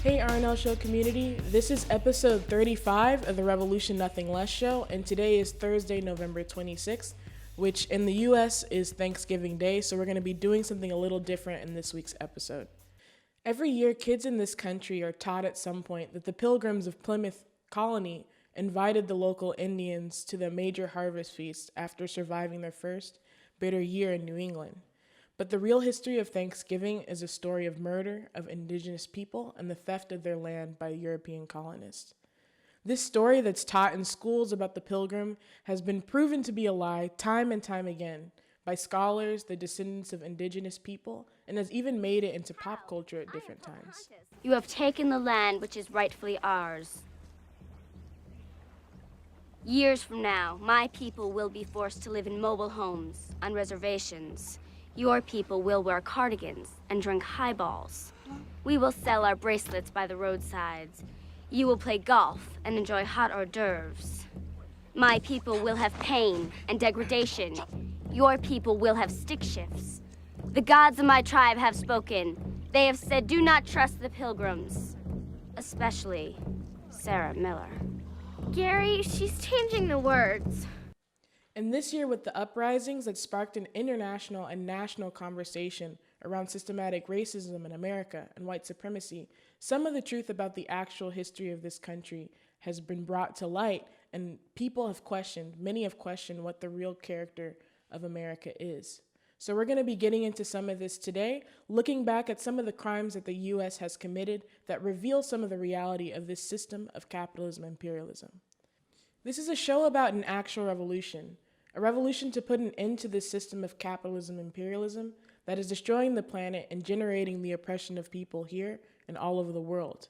Hey RNL Show community, this is episode 35 of the Revolution Nothing Less show, and today is Thursday, November 26th, which in the US is Thanksgiving Day, so we're going to be doing something a little different in this week's episode. Every year, kids in this country are taught at some point that the Pilgrims of Plymouth Colony invited the local Indians to the major harvest feast after surviving their first bitter year in New England. But the real history of Thanksgiving is a story of murder of indigenous people and the theft of their land by European colonists. This story that's taught in schools about the Pilgrim has been proven to be a lie time and time again by scholars, the descendants of indigenous people, and has even made it into pop culture at different times. You have taken the land which is rightfully ours. Years from now, my people will be forced to live in mobile homes, on reservations. Your people will wear cardigans and drink highballs. We will sell our bracelets by the roadsides. You will play golf and enjoy hot hors d'oeuvres. My people will have pain and degradation. Your people will have stick shifts. The gods of my tribe have spoken. They have said, do not trust the Pilgrims, especially Sarah Miller. Gary, she's changing the words. And this year, with the uprisings that sparked an international and national conversation around systematic racism in America and white supremacy, some of the truth about the actual history of this country has been brought to light, and many have questioned what the real character of America is. So we're going to be getting into some of this today, looking back at some of the crimes that the U.S. has committed that reveal some of the reality of this system of capitalism and imperialism. This is a show about an actual revolution, a revolution to put an end to this system of capitalism and imperialism that is destroying the planet and generating the oppression of people here and all over the world.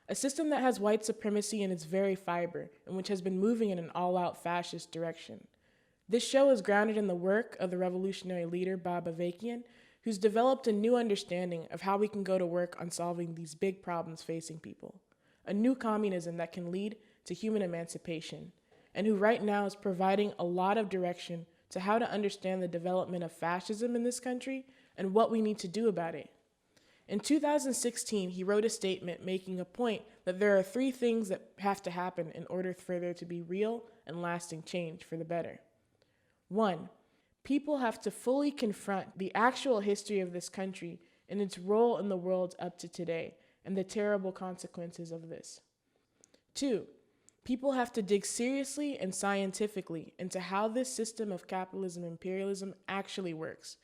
A system that has white supremacy in its very fiber and which has been moving in an all-out fascist direction. This show is grounded in the work of the revolutionary leader Bob Avakian, who's developed a new understanding of how we can go to work on solving these big problems facing people. A new communism that can lead to human emancipation, and who right now is providing a lot of direction to how to understand the development of fascism in this country and what we need to do about it. In 2016, he wrote a statement making a point that there are 3 things that have to happen in order for there to be real and lasting change for the better. 1, people have to fully confront the actual history of this country and its role in the world up to today and the terrible consequences of this. 2, people have to dig seriously and scientifically into how this system of capitalism and imperialism actually works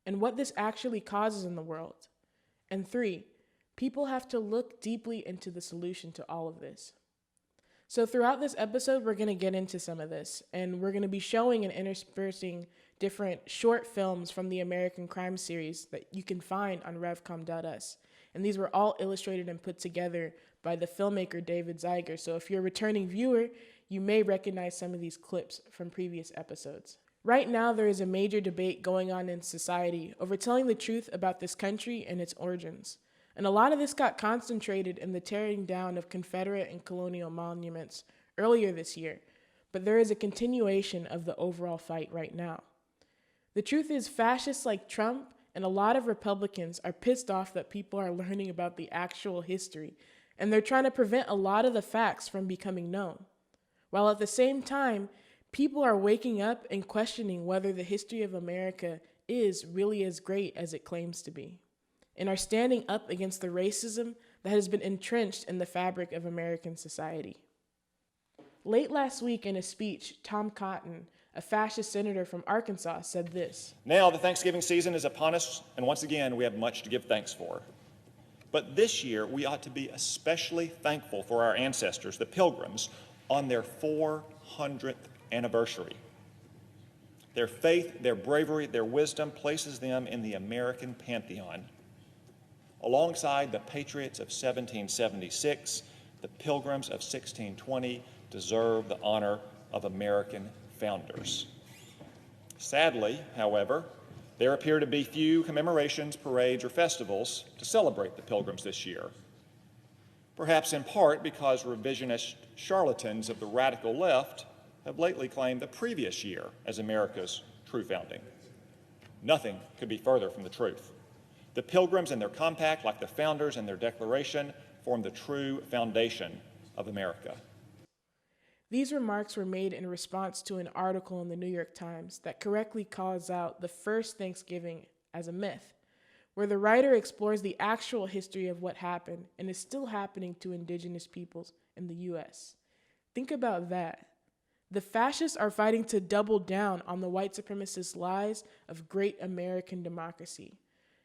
and what this actually causes in the world. And 3, people have to look deeply into the solution to all of this. So throughout this episode, we're going to get into some of this, and we're going to be showing and interspersing different short films from the American Crime series that you can find on revcom.us. And these were all illustrated and put together by the filmmaker David Zieger. So if you're a returning viewer, you may recognize some of these clips from previous episodes. Right now, there is a major debate going on in society over telling the truth about this country and its origins. And a lot of this got concentrated in the tearing down of Confederate and colonial monuments earlier this year, but there is a continuation of the overall fight right now. The truth is, fascists like Trump and a lot of Republicans are pissed off that people are learning about the actual history, and they're trying to prevent a lot of the facts from becoming known. While at the same time, people are waking up and questioning whether the history of America is really as great as it claims to be, and are standing up against the racism that has been entrenched in the fabric of American society. Late last week in a speech, Tom Cotton, a fascist senator from Arkansas, said this: "Now the Thanksgiving season is upon us, and once again we have much to give thanks for. But this year we ought to be especially thankful for our ancestors, the Pilgrims, on their 400th anniversary. Their faith, their bravery, their wisdom places them in the American pantheon. Alongside the patriots of 1776, the Pilgrims of 1620 deserve the honor of American founders. Sadly, however, there appear to be few commemorations, parades, or festivals to celebrate the Pilgrims this year, perhaps in part because revisionist charlatans of the radical left have lately claimed the previous year as America's true founding. Nothing could be further from the truth. The Pilgrims and their compact, like the founders and their declaration, form the true foundation of America. These remarks were made in response to an article in the New York Times that correctly calls out the first Thanksgiving as a myth, where the writer explores the actual history of what happened and is still happening to indigenous peoples in the U.S. Think about that. The fascists are fighting to double down on the white supremacist lies of great American democracy.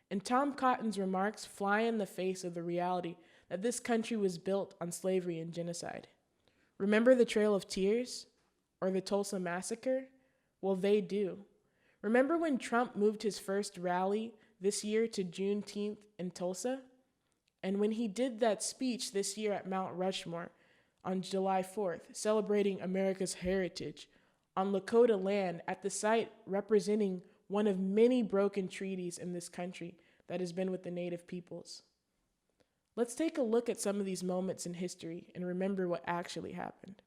And Tom Cotton's remarks fly in the face of the reality that this country was built on slavery and genocide. Remember the Trail of Tears or the Tulsa Massacre? Well, they do. Remember when Trump moved his first rally this year to Juneteenth in Tulsa? And when he did that speech this year at Mount Rushmore on July 4th, celebrating America's heritage on Lakota land at the site representing one of many broken treaties in this country that has been with the Native peoples. Let's take a look at some of these moments in history and remember what actually happened.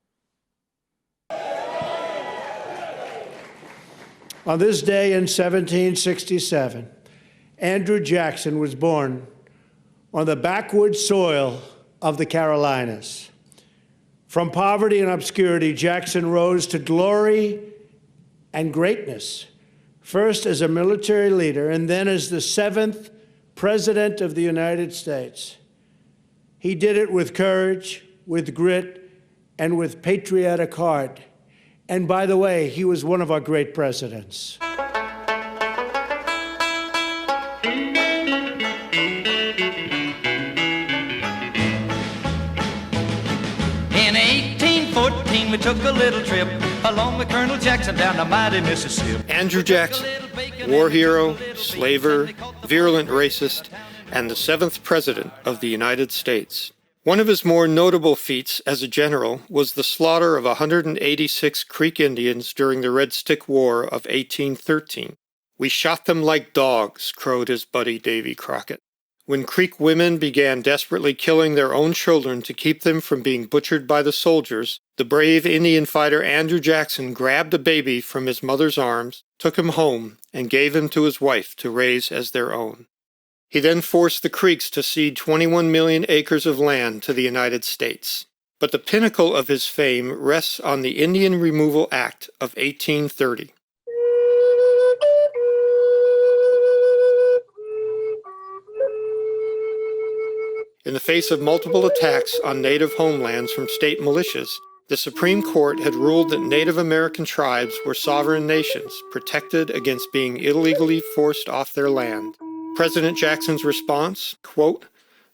On this day in 1767, Andrew Jackson was born on the backwoods soil of the Carolinas. From poverty and obscurity, Jackson rose to glory and greatness, first as a military leader and then as the 7th President of the United States. He did it with courage, with grit, and with patriotic heart. And by the way, he was one of our great presidents. In 1814, we took a little trip along with Colonel Jackson down the mighty Mississippi. Andrew Jackson, war hero, slaver, virulent racist, and the 7th President of the United States. One of his more notable feats as a general was the slaughter of 186 Creek Indians during the Red Stick War of 1813. "We shot them like dogs," crowed his buddy Davy Crockett. When Creek women began desperately killing their own children to keep them from being butchered by the soldiers, the brave Indian fighter Andrew Jackson grabbed a baby from his mother's arms, took him home, and gave him to his wife to raise as their own. He then forced the Creeks to cede 21 million acres of land to the United States. But the pinnacle of his fame rests on the Indian Removal Act of 1830. In the face of multiple attacks on native homelands from state militias, the Supreme Court had ruled that Native American tribes were sovereign nations, protected against being illegally forced off their land. President Jackson's response, quote,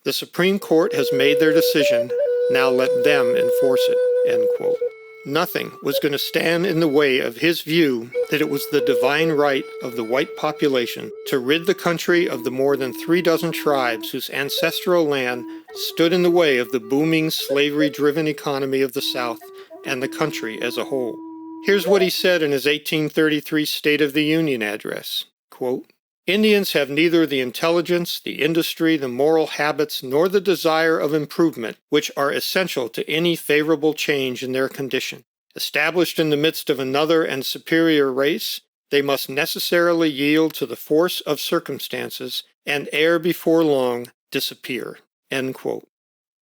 "The Supreme Court has made their decision, now let them enforce it," end quote. Nothing was going to stand in the way of his view that it was the divine right of the white population to rid the country of the more than 36 tribes whose ancestral land stood in the way of the booming slavery-driven economy of the South and the country as a whole. Here's what he said in his 1833 State of the Union address, quote, "Indians have neither the intelligence, the industry, the moral habits, nor the desire of improvement which are essential to any favorable change in their condition. Established in the midst of another and superior race, they must necessarily yield to the force of circumstances and ere before long disappear." End quote.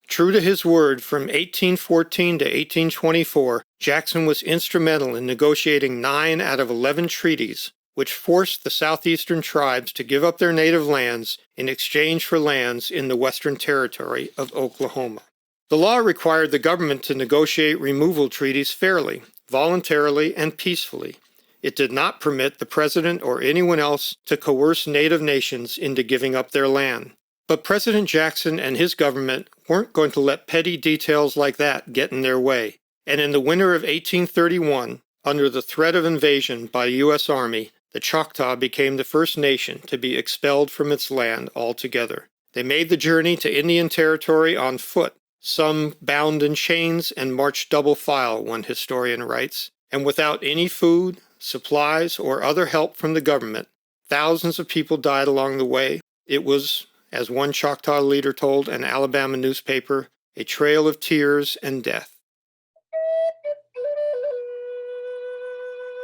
True to his word, from 1814 to 1824, Jackson was instrumental in negotiating 9 out of 11 treaties which forced the southeastern tribes to give up their native lands in exchange for lands in the Western Territory of Oklahoma. The law required the government to negotiate removal treaties fairly, voluntarily, and peacefully. It did not permit the president or anyone else to coerce native nations into giving up their land. But President Jackson and his government weren't going to let petty details like that get in their way. And in the winter of 1831, under the threat of invasion by the U.S. Army, the Choctaw became the first nation to be expelled from its land altogether. They made the journey to Indian Territory on foot, some bound in chains and marched double file, one historian writes, and without any food, supplies, or other help from the government. Thousands of people died along the way. It was, as one Choctaw leader told an Alabama newspaper, a trail of tears and death.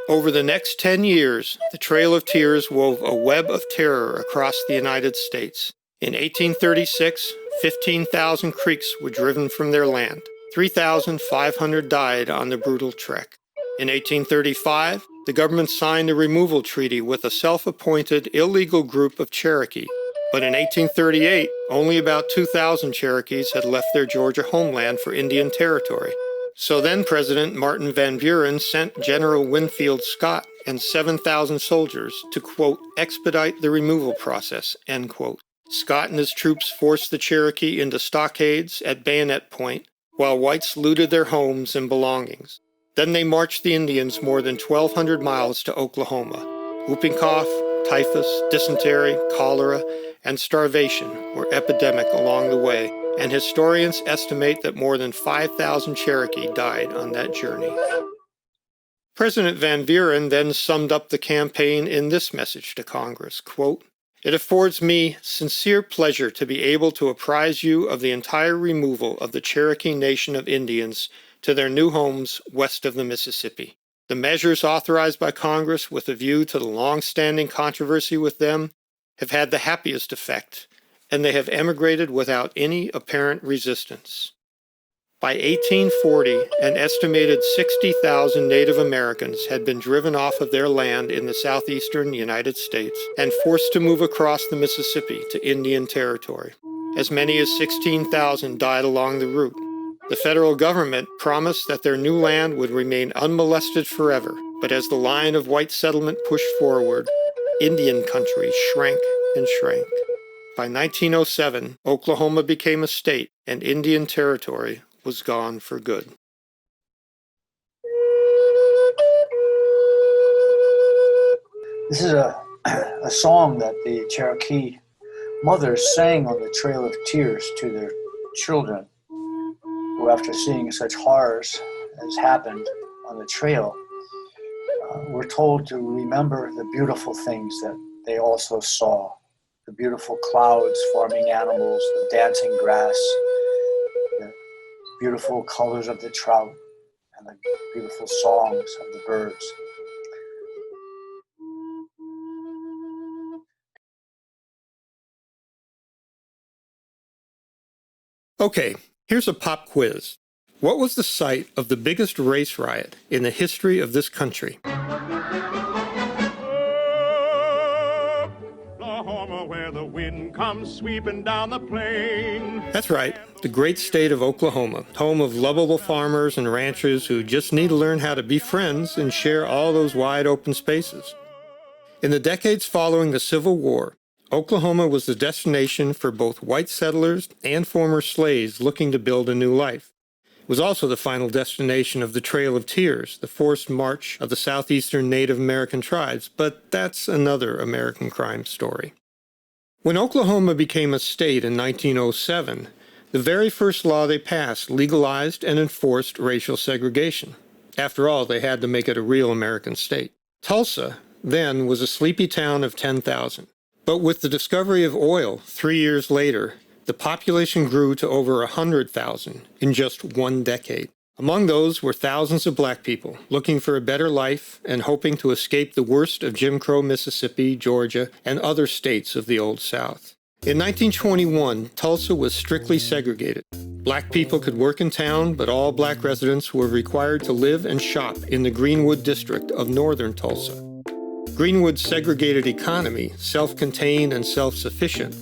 Over the next 10 years, the Trail of Tears wove a web of terror across the United States. In 1836, 15,000 Creeks were driven from their land. 3,500 died on the brutal trek. In 1835, the government signed a removal treaty with a self-appointed illegal group of Cherokee. But in 1838, only about 2,000 Cherokees had left their Georgia homeland for Indian Territory. So then President Martin Van Buren sent General Winfield Scott and 7,000 soldiers to, quote, expedite the removal process, end quote. Scott and his troops forced the Cherokee into stockades at bayonet point, while whites looted their homes and belongings. Then they marched the Indians more than 1,200 miles to Oklahoma. Whooping cough, typhus, dysentery, cholera, and starvation were epidemic along the way, and historians estimate that more than 5,000 Cherokee died on that journey. President Van Buren then summed up the campaign in this message to Congress, quote, "It affords me sincere pleasure to be able to apprise you of the entire removal of the Cherokee Nation of Indians to their new homes west of the Mississippi. The measures authorized by Congress with a view to the long-standing controversy with them have had the happiest effect, and they have emigrated without any apparent resistance." By 1840, an estimated 60,000 Native Americans had been driven off of their land in the southeastern United States and forced to move across the Mississippi to Indian Territory. As many as 16,000 died along the route. The federal government promised that their new land would remain unmolested forever, but as the line of white settlement pushed forward, Indian country shrank and shrank. By 1907, Oklahoma became a state, and Indian Territory was gone for good. This is a song that the Cherokee mothers sang on the Trail of Tears to their children, who, after seeing such horrors as happened on the trail, were told to remember the beautiful things that they also saw. The beautiful clouds forming animals, the dancing grass, the beautiful colors of the trout, and the beautiful songs of the birds. Okay, here's a pop quiz. What was the site of the biggest race riot in the history of this country? Oklahoma, where the wind comes sweeping down the plain. That's right, the great state of Oklahoma, home of lovable farmers and ranchers who just need to learn how to be friends and share all those wide open spaces. In the decades following the Civil War, Oklahoma was the destination for both white settlers and former slaves looking to build a new life. It was also the final destination of the Trail of Tears, the forced march of the southeastern Native American tribes, but that's another American crime story. When Oklahoma became a state in 1907, the very first law they passed legalized and enforced racial segregation. After all, they had to make it a real American state. Tulsa, then, was a sleepy town of 10,000. But with the discovery of oil 3 years later, the population grew to over 100,000 in just 1 decade. Among those were thousands of black people looking for a better life and hoping to escape the worst of Jim Crow Mississippi, Georgia, and other states of the Old South. In 1921, Tulsa was strictly segregated. Black people could work in town, but all black residents were required to live and shop in the Greenwood district of northern Tulsa. Greenwood's segregated economy, self-contained and self-sufficient,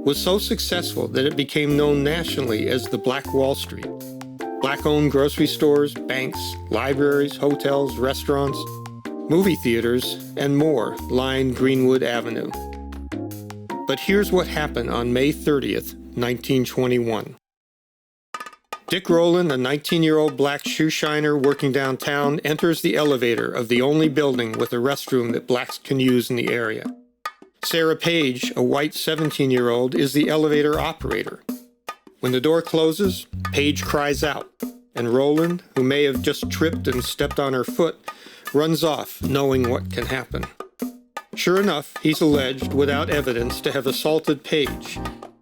was so successful that it became known nationally as the Black Wall Street. Black-owned grocery stores, banks, libraries, hotels, restaurants, movie theaters, and more lined Greenwood Avenue. But here's what happened on May 30th, 1921. Dick Rowland, a 19-year-old black shoe shiner working downtown, enters the elevator of the only building with a restroom that blacks can use in the area. Sarah Page, a white 17-year-old, is the elevator operator. When the door closes, Page cries out, and Rowland, who may have just tripped and stepped on her foot, runs off, knowing what can happen. Sure enough, he's alleged, without evidence, to have assaulted Page.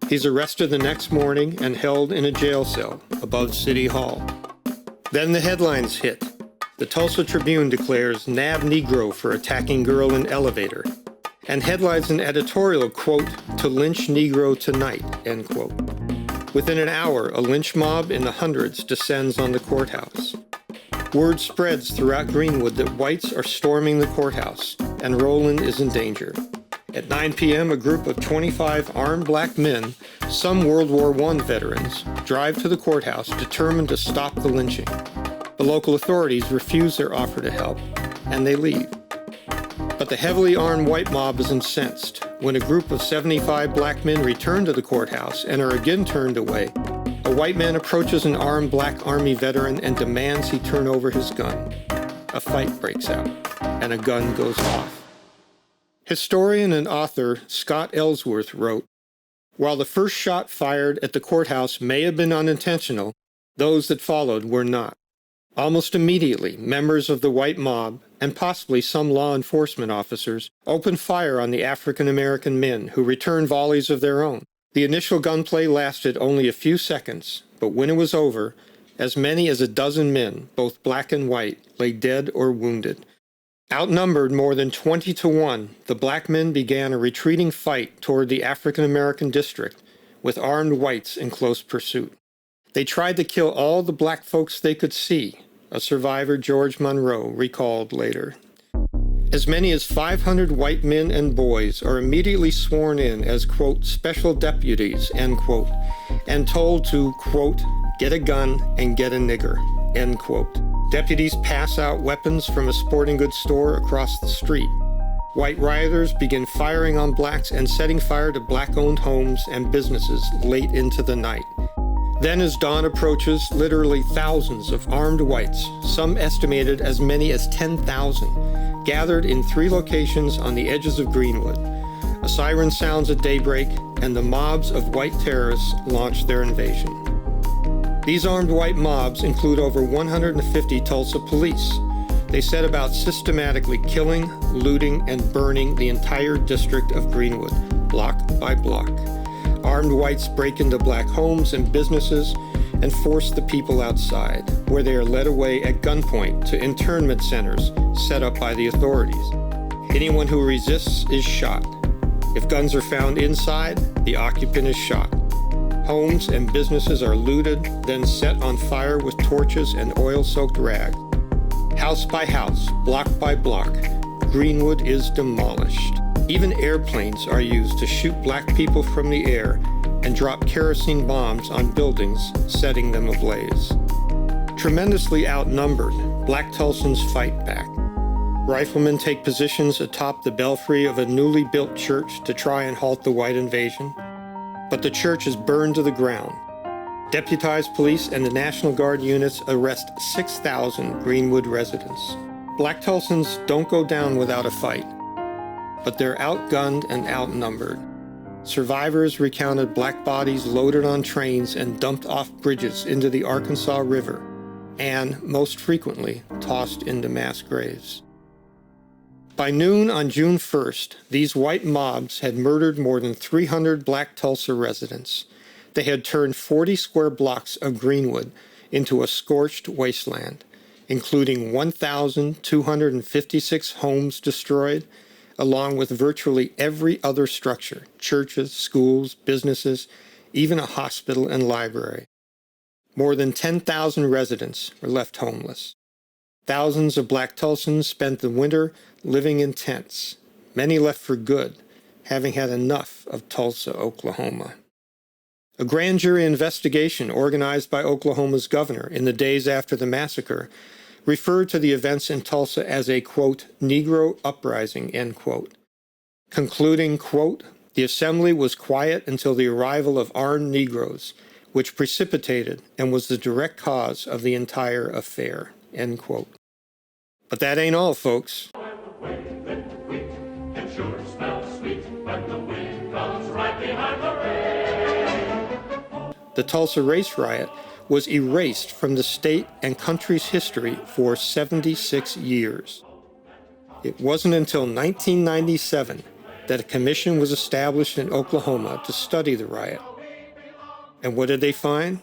He's arrested the next morning and held in a jail cell above City Hall. Then the headlines hit. The Tulsa Tribune declares "Nab Negro for attacking girl in elevator," and headlines an editorial, quote, "To lynch Negro tonight," end quote. Within an hour, a lynch mob in the hundreds descends on the courthouse. Word spreads throughout Greenwood that whites are storming the courthouse, and Roland is in danger. At 9 p.m., a group of 25 armed black men, some World War I veterans, drive to the courthouse determined to stop the lynching. The local authorities refuse their offer to help, and they leave. But the heavily armed white mob is incensed. When a group of 75 black men return to the courthouse and are again turned away, a white man approaches an armed black army veteran and demands he turn over his gun. A fight breaks out, and a gun goes off. Historian and author Scott Ellsworth wrote, "While the first shot fired at the courthouse may have been unintentional, those that followed were not. Almost immediately, members of the white mob, and possibly some law enforcement officers, opened fire on the African American men, who returned volleys of their own. The initial gunplay lasted only a few seconds, but when it was over, as many as a dozen men, both black and white, lay dead or wounded. Outnumbered more than 20 to 1, the black men began a retreating fight toward the African American district, with armed whites in close pursuit. They tried to kill all the black folks they could see," a survivor, George Monroe, recalled later. As many as 500 white men and boys are immediately sworn in as, quote, special deputies, end quote, and told to, quote, get a gun and get a nigger, end quote. Deputies pass out weapons from a sporting goods store across the street. White rioters begin firing on blacks and setting fire to black-owned homes and businesses late into the night. Then as dawn approaches, literally thousands of armed whites, some estimated as many as 10,000, gathered in 3 locations on the edges of Greenwood. A siren sounds at daybreak, and the mobs of white terrorists launch their invasion. These armed white mobs include over 150 Tulsa police. They set about systematically killing, looting, and burning the entire district of Greenwood, block by block. Armed whites break into black homes and businesses and force the people outside, where they are led away at gunpoint to internment centers set up by the authorities. Anyone who resists is shot. If guns are found inside, the occupant is shot. Homes and businesses are looted, then set on fire with torches and oil-soaked rags. House by house, block by block, Greenwood is demolished. Even airplanes are used to shoot black people from the air and drop kerosene bombs on buildings, setting them ablaze. Tremendously outnumbered, black Tulsans fight back. Riflemen take positions atop the belfry of a newly built church to try and halt the white invasion. But the church is burned to the ground. Deputized police and the National Guard units arrest 6,000 Greenwood residents. Black Tulsans don't go down without a fight, but they're outgunned and outnumbered. Survivors recounted black bodies loaded on trains and dumped off bridges into the Arkansas River, and, most frequently, tossed into mass graves. By noon on June 1st, these white mobs had murdered more than 300 black Tulsa residents. They had turned 40 square blocks of Greenwood into a scorched wasteland, including 1,256 homes destroyed, along with virtually every other structure, churches, schools, businesses, even a hospital and library. More than 10,000 residents were left homeless. Thousands of black Tulsans spent the winter living in tents. Many left for good, having had enough of Tulsa, Oklahoma. A grand jury investigation organized by Oklahoma's governor in the days after the massacre referred to the events in Tulsa as a, quote, Negro uprising, end quote, concluding, quote, the assembly was quiet until the arrival of armed Negroes, which precipitated and was the direct cause of the entire affair, end quote. But that ain't all, folks. The Tulsa race riot was erased from the state and country's history for 76 years. It wasn't until 1997 that a commission was established in Oklahoma to study the riot. And what did they find?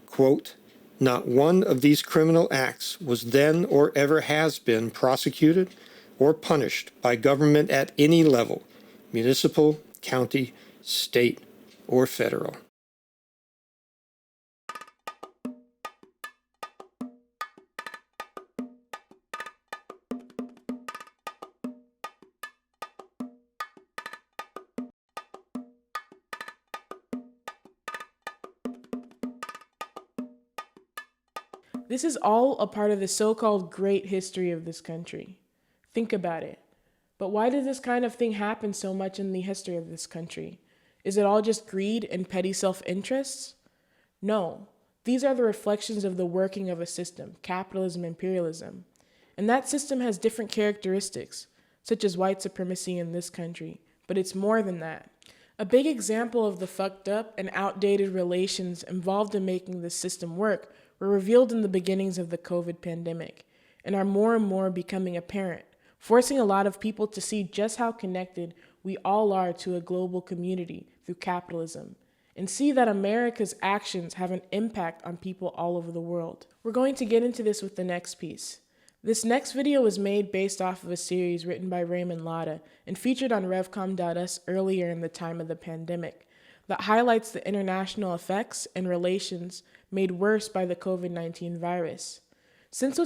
Quote, not one of these criminal acts was then or ever has been prosecuted or punished by government at any level, municipal, county, state, or federal. This is all a part of the so-called great history of this country. Think about it. But why does this kind of thing happen so much in the history of this country? Is it all just greed and petty self-interests? No. These are the reflections of the working of a system, capitalism, imperialism. And that system has different characteristics, such as white supremacy in this country, but it's more than that. A big example of the fucked up and outdated relations involved in making this system work were revealed in the beginnings of the COVID pandemic, and are more and more becoming apparent, forcing a lot of people to see just how connected we all are to a global community through capitalism, and see that America's actions have an impact on people all over the world. We're going to get into this with the next piece. This next video was made based off of a series written by Raymond Latta and featured on Revcom.us earlier in the time of the pandemic that highlights the international effects and relations made worse by the COVID-19 virus. Since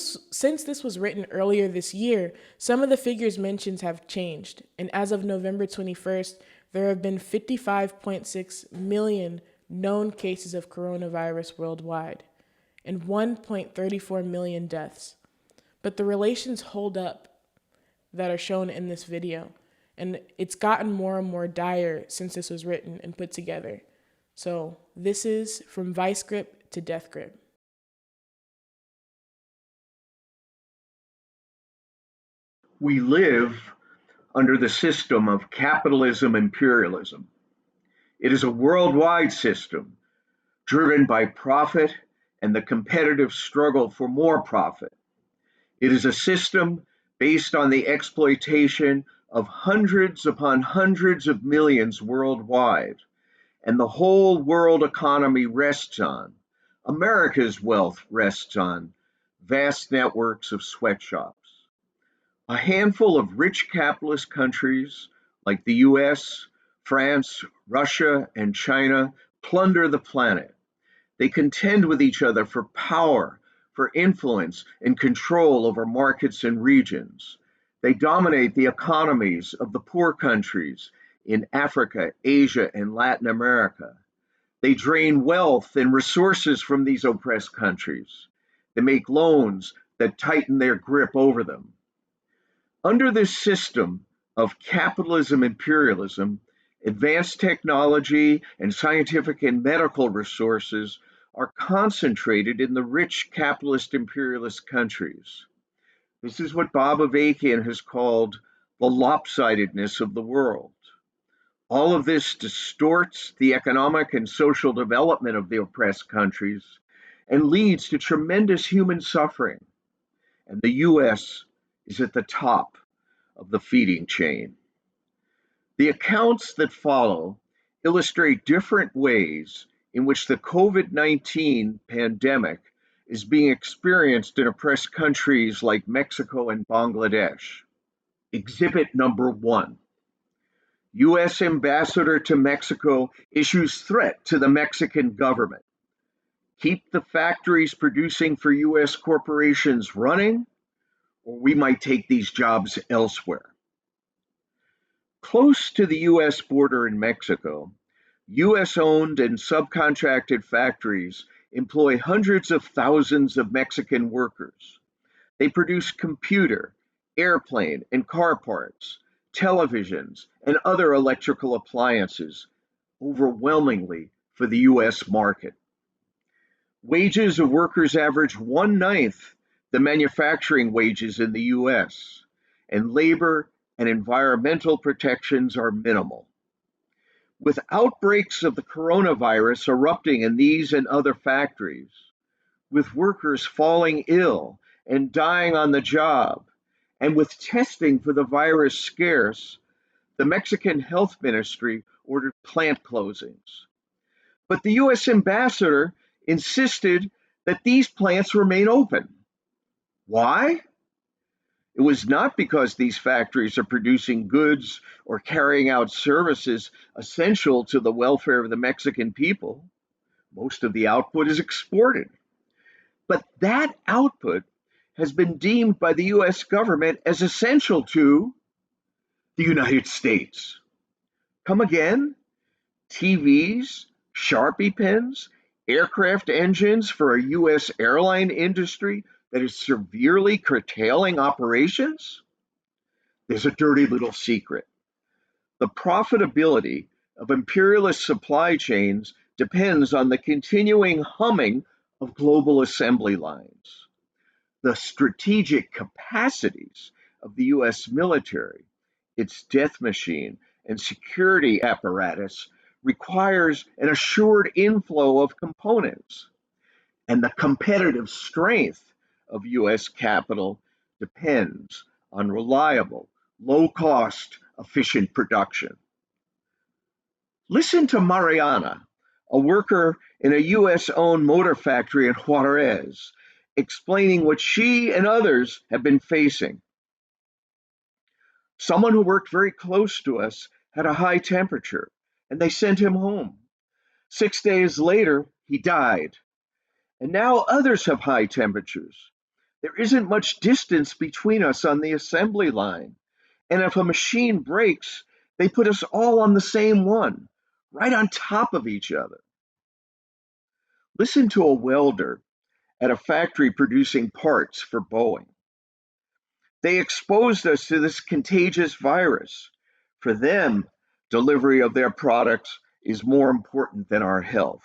this was written earlier this year, some of the figures mentioned have changed, and as of November 21st, there have been 55.6 million known cases of coronavirus worldwide, and 1.34 million deaths. But the relations hold up that are shown in this video, and it's gotten more and more dire since this was written and put together. So this is From Vice Grip to Death Grip. We live under the system of capitalism imperialism. It is a worldwide system driven by profit and the competitive struggle for more profit. It is a system based on the exploitation of hundreds upon hundreds of millions worldwide, and the whole world economy rests on, America's wealth rests on, vast networks of sweatshops. A handful of rich capitalist countries like the US, France, Russia, and China plunder the planet. They contend with each other for power, for influence and control over markets and regions. They dominate the economies of the poor countries in Africa, Asia, and Latin America. They drain wealth and resources from these oppressed countries. They make loans that tighten their grip over them. Under this system of capitalism imperialism, advanced technology and scientific and medical resources are concentrated in the rich capitalist imperialist countries. This is what Bob Avakian has called the lopsidedness of the world. All of this distorts the economic and social development of the oppressed countries and leads to tremendous human suffering. And the US is at the top of the feeding chain. The accounts that follow illustrate different ways in which the COVID-19 pandemic is being experienced in oppressed countries like Mexico and Bangladesh. Exhibit number 1. U.S. Ambassador to Mexico issues threat to the Mexican government. Keep the factories producing for U.S. corporations running, or we might take these jobs elsewhere. Close to the U.S. border in Mexico, U.S.-owned and subcontracted factories employ hundreds of thousands of Mexican workers. They produce computer, airplane, and car parts, televisions, and other electrical appliances, overwhelmingly for the U.S. market. Wages of workers average 1/9 the manufacturing wages in the U.S., and labor and environmental protections are minimal. With outbreaks of the coronavirus erupting in these and other factories, with workers falling ill and dying on the job, and with testing for the virus scarce, the Mexican Health Ministry ordered plant closings. But the U.S. ambassador insisted that these plants remain open. Why? It was not because these factories are producing goods or carrying out services essential to the welfare of the Mexican people. Most of the output is exported. But that output has been deemed by the U.S. government as essential to the United States. Come again? TVs, Sharpie pens, aircraft engines for a U.S. airline industry that is severely curtailing operations? There's a dirty little secret. The profitability of imperialist supply chains depends on the continuing humming of global assembly lines. The strategic capacities of the U.S. military, its death machine, and security apparatus requires an assured inflow of components, and the competitive strength of U.S. capital depends on reliable, low-cost, efficient production. Listen to Mariana, a worker in a U.S.-owned motor factory in Juarez, explaining what she and others have been facing. Someone who worked very close to us had a high temperature, and they sent him home. 6 days later, he died. And now others have high temperatures. There isn't much distance between us on the assembly line. And if a machine breaks, they put us all on the same one, right on top of each other. Listen to a welder at a factory producing parts for Boeing. They exposed us to this contagious virus. For them, delivery of their products is more important than our health.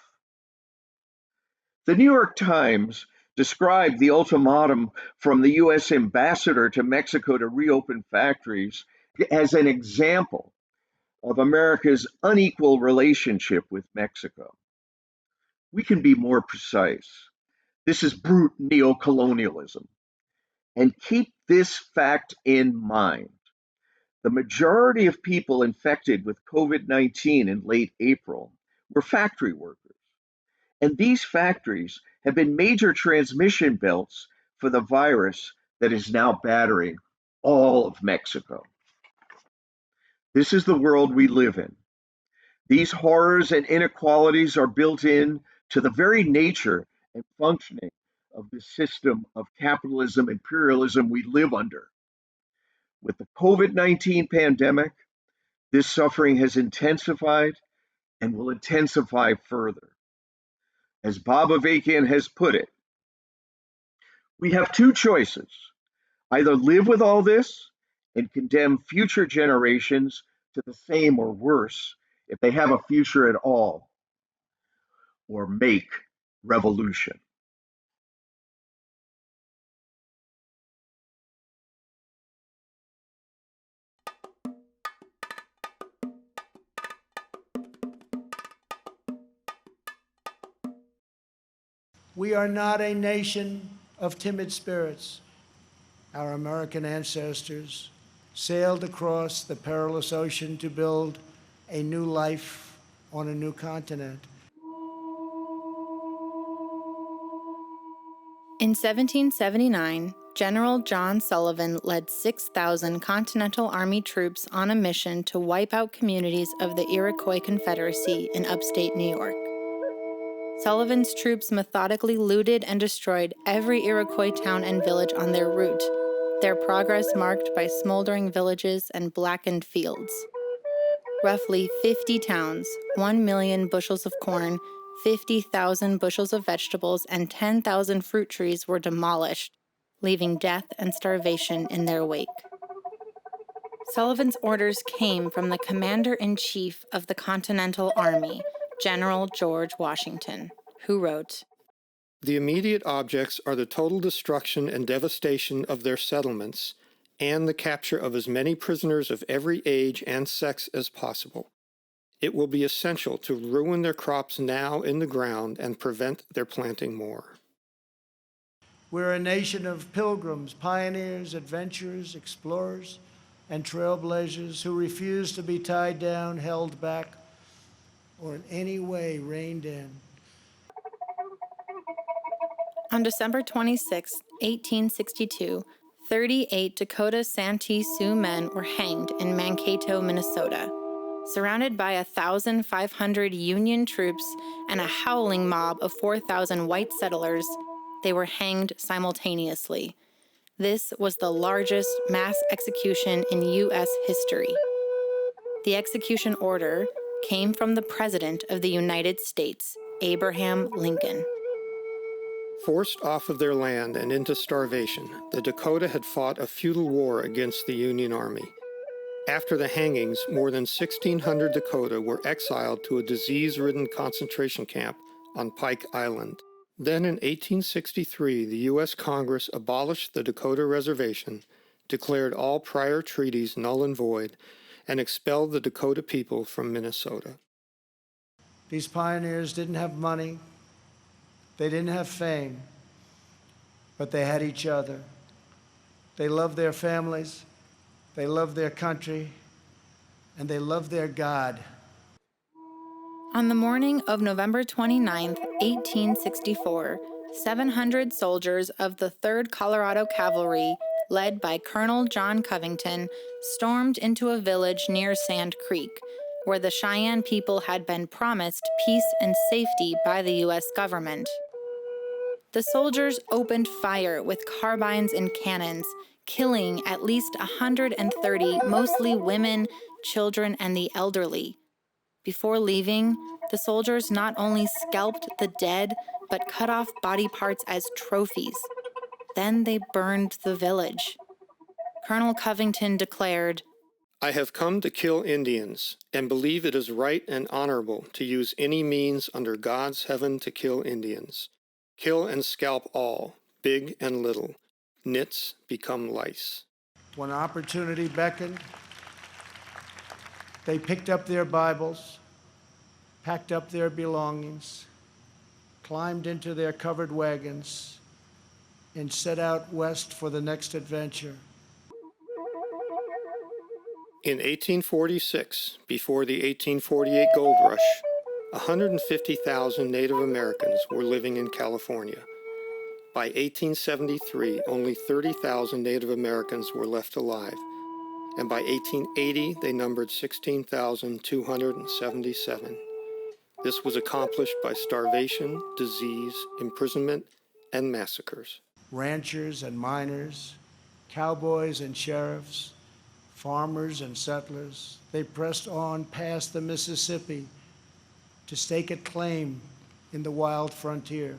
The New York Times described the ultimatum from the U.S. ambassador to Mexico to reopen factories as an example of America's unequal relationship with Mexico. We can be more precise. This is brute neocolonialism. And keep this fact in mind. The majority of people infected with COVID-19 in late April were factory workers. And these factories have been major transmission belts for the virus that is now battering all of Mexico. This is the world we live in. These horrors and inequalities are built in to the very nature and functioning of the system of capitalism, imperialism we live under. With the COVID-19 pandemic, this suffering has intensified and will intensify further. As Bob Avakian has put it, we have two choices: either live with all this and condemn future generations to the same or worse if they have a future at all, or make revolution. We are not a nation of timid spirits. Our American ancestors sailed across the perilous ocean to build a new life on a new continent. In 1779, General John Sullivan led 6,000 Continental Army troops on a mission to wipe out communities of the Iroquois Confederacy in upstate New York. Sullivan's troops methodically looted and destroyed every Iroquois town and village on their route, their progress marked by smoldering villages and blackened fields. Roughly 50 towns, 1 million bushels of corn, 50,000 bushels of vegetables, and 10,000 fruit trees were demolished, leaving death and starvation in their wake. Sullivan's orders came from the Commander-in-Chief of the Continental Army, General George Washington, who wrote, "The immediate objects are the total destruction and devastation of their settlements and the capture of as many prisoners of every age and sex as possible. It will be essential to ruin their crops now in the ground and prevent their planting more." We're a nation of pilgrims, pioneers, adventurers, explorers, and trailblazers who refuse to be tied down, held back, or in any way reined in. On December 26, 1862, 38 Dakota Santee Sioux men were hanged in Mankato, Minnesota. Surrounded by 1,500 Union troops and a howling mob of 4,000 white settlers, they were hanged simultaneously. This was the largest mass execution in U.S. history. The execution order came from the President of the United States, Abraham Lincoln. Forced off of their land and into starvation, the Dakota had fought a futile war against the Union Army. After the hangings, more than 1,600 Dakota were exiled to a disease-ridden concentration camp on Pike Island. Then in 1863, the U.S. Congress abolished the Dakota Reservation, declared all prior treaties null and void, and expelled the Dakota people from Minnesota. These pioneers didn't have money, they didn't have fame, but they had each other. They loved their families, they loved their country, and they loved their God. On the morning of November 29, 1864, 700 soldiers of the 3rd Colorado Cavalry, led by Colonel John Covington, stormed into a village near Sand Creek, where the Cheyenne people had been promised peace and safety by the U.S. government. The soldiers opened fire with carbines and cannons, killing at least 130, mostly women, children, and the elderly. Before leaving, the soldiers not only scalped the dead, but cut off body parts as trophies. Then they burned the village. Colonel Covington declared, "I have come to kill Indians, and believe it is right and honorable to use any means under God's heaven to kill Indians. Kill and scalp all, big and little. Nits become lice." When opportunity beckoned, they picked up their Bibles, packed up their belongings, climbed into their covered wagons, and set out west for the next adventure. In 1846, before the 1848 gold rush, 150,000 Native Americans were living in California. By 1873, only 30,000 Native Americans were left alive, and by 1880, they numbered 16,277. This was accomplished by starvation, disease, imprisonment, and massacres. Ranchers and miners, cowboys and sheriffs, farmers and settlers, they pressed on past the Mississippi to stake a claim in the wild frontier.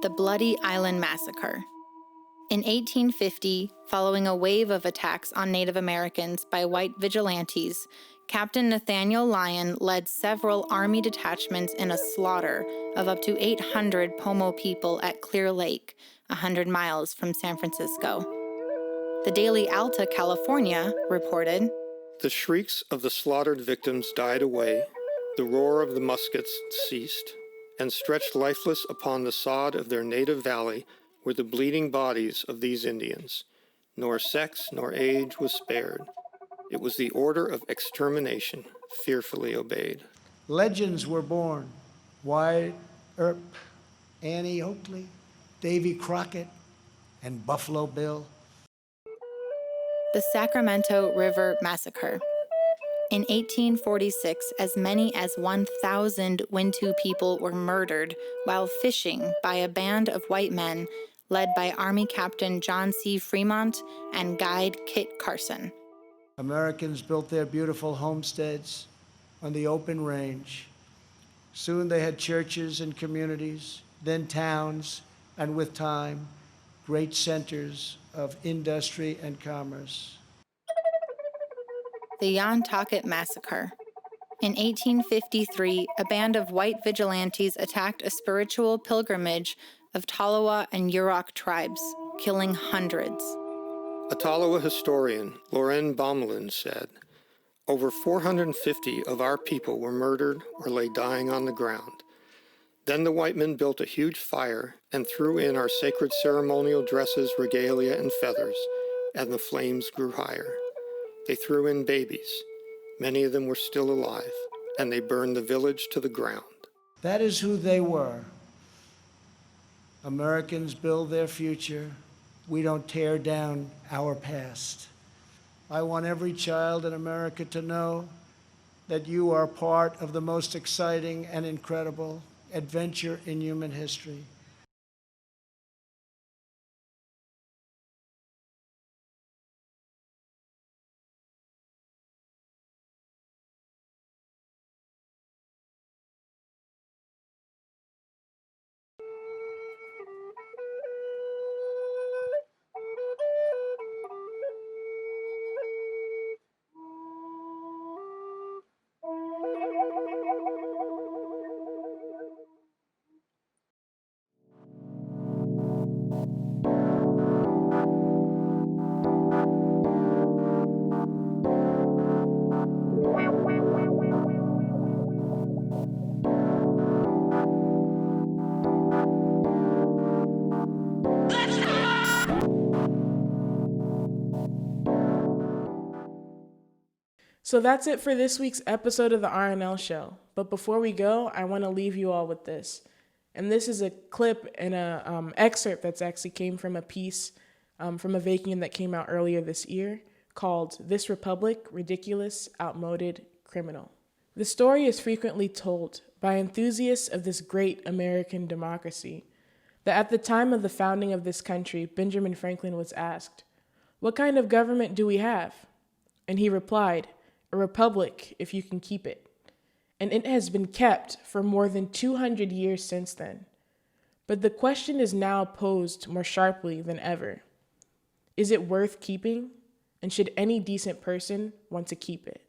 the Bloody Island Massacre. In 1850, following a wave of attacks on Native Americans by white vigilantes, Captain Nathaniel Lyon led several Army detachments in a slaughter of up to 800 Pomo people at Clear Lake, 100 miles from San Francisco. The Daily Alta, California, reported, "The shrieks of the slaughtered victims died away, the roar of the muskets ceased, and stretched lifeless upon the sod of their native valley were the bleeding bodies of these Indians. Nor sex nor age was spared. It was the order of extermination, fearfully obeyed." Legends were born. Wyatt Earp, Annie Oakley, Davy Crockett, and Buffalo Bill. the Sacramento River Massacre. In 1846, as many as 1,000 Wintu people were murdered while fishing by a band of white men led by Army Captain John C. Fremont and guide Kit Carson. Americans built their beautiful homesteads on the open range. Soon they had churches and communities, then towns, and with time, great centers of industry and commerce. The Nantucket Massacre. In 1853, a band of white vigilantes attacked a spiritual pilgrimage of Tolowa and Yurok tribes, killing hundreds. Ottawa historian Lauren Baumlin said, "Over 450 of our people were murdered or lay dying on the ground. Then the white men built a huge fire and threw in our sacred ceremonial dresses, regalia, and feathers, and the flames grew higher. They threw in babies. Many of them were still alive, and they burned the village to the ground." That is who they were. Americans build their future. We don't tear down our past. I want every child in America to know that you are part of the most exciting and incredible adventure in human history. So that's it for this week's episode of the RNL Show. But before we go, I want to leave you all with this. And this is a clip and a excerpt that's actually came from a piece from a Vakian that came out earlier this year called "This Republic, Ridiculous, Outmoded, Criminal." The story is frequently told by enthusiasts of this great American democracy that at the time of the founding of this country, Benjamin Franklin was asked, "What kind of government do we have?" And he replied, "A republic, if you can keep it." And it has been kept for more than 200 years since then. But the question is now posed more sharply than ever. Is it worth keeping? And should any decent person want to keep it?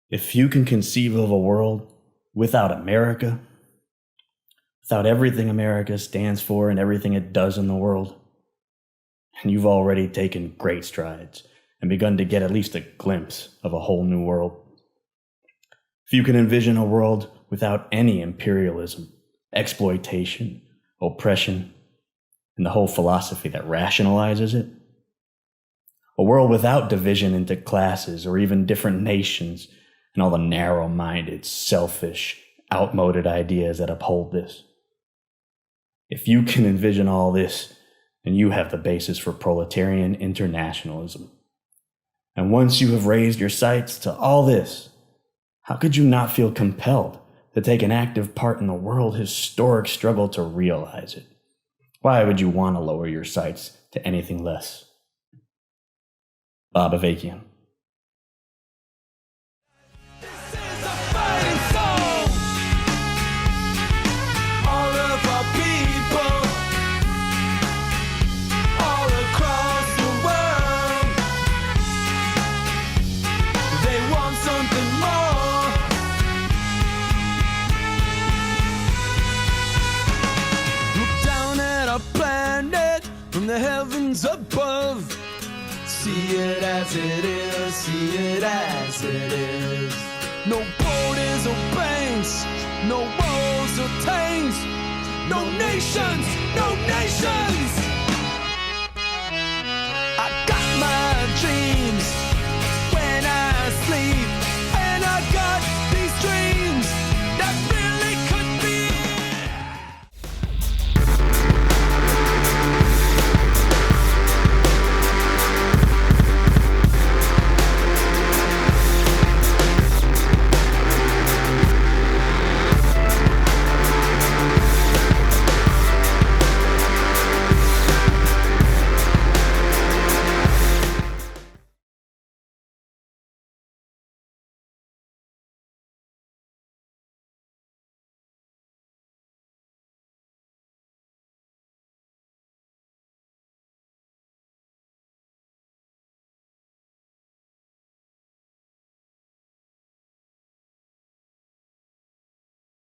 If you can conceive of a world without America, without everything America stands for and everything it does in the world, and you've already taken great strides and begun to get at least a glimpse of a whole new world. If you can envision a world without any imperialism, exploitation, oppression, and the whole philosophy that rationalizes it, a world without division into classes or even different nations and all the narrow-minded, selfish, outmoded ideas that uphold this. If you can envision all this, then you have the basis for proletarian internationalism. And once you have raised your sights to all this, how could you not feel compelled to take an active part in the world's historic struggle to realize it? Why would you want to lower your sights to anything less? Bob Avakian. The heavens above, see it as it is, see it as it is. No borders or banks, no walls or tanks, no nations, no nations.